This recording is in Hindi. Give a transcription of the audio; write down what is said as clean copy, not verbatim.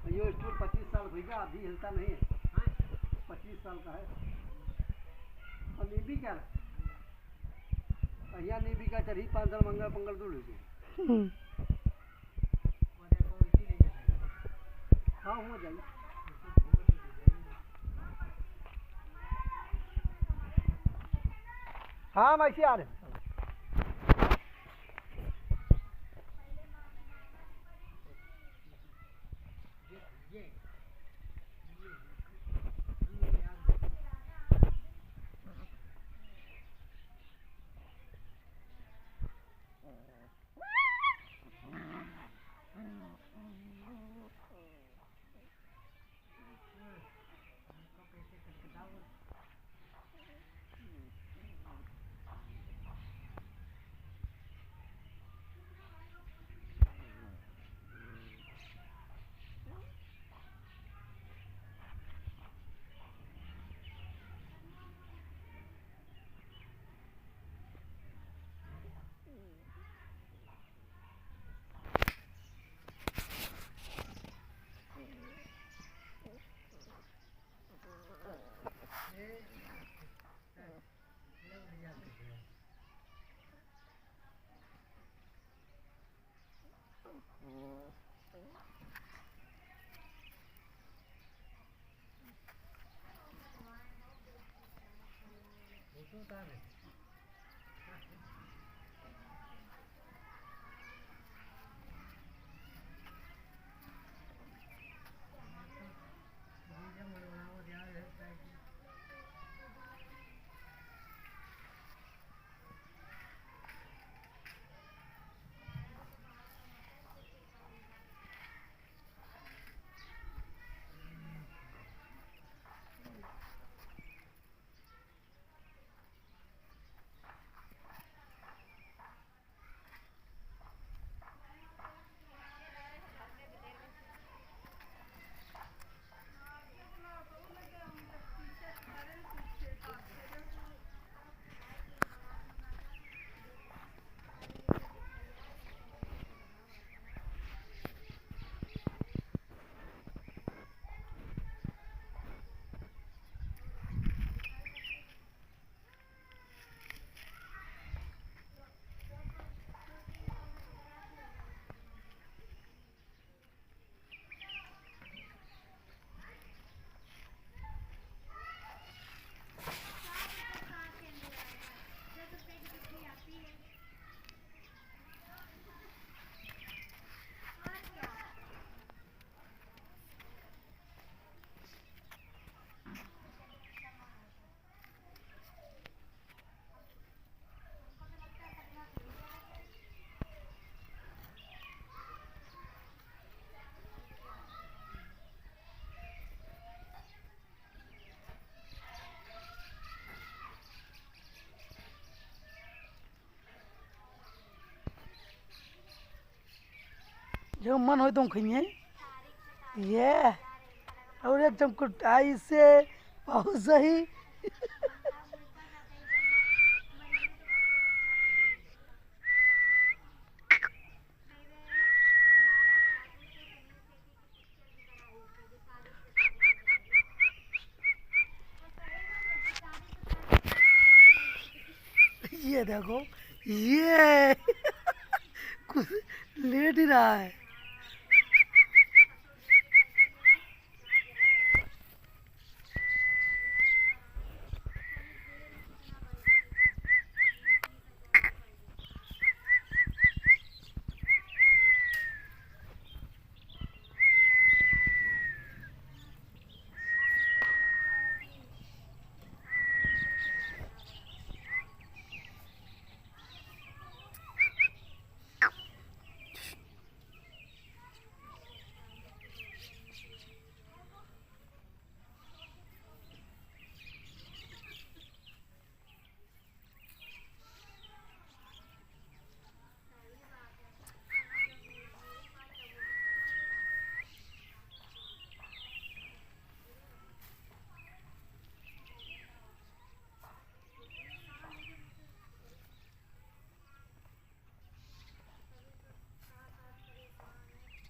ये स्टूल 25 साल भैया अभी हिलता नहीं है। 25 साल का है। और नीबी क्या यहाँ नीबी का चढ़ी 5 साल मंगल पंगल दूर हो गए। हाँ हो जाएगी। हाँ हम ऐसे आ रहे हैं। जो मन हो तुम खाइए ये और एकदम कुटाई से बहुत सही। ये देखो ये कुछ लेट ही रहा है।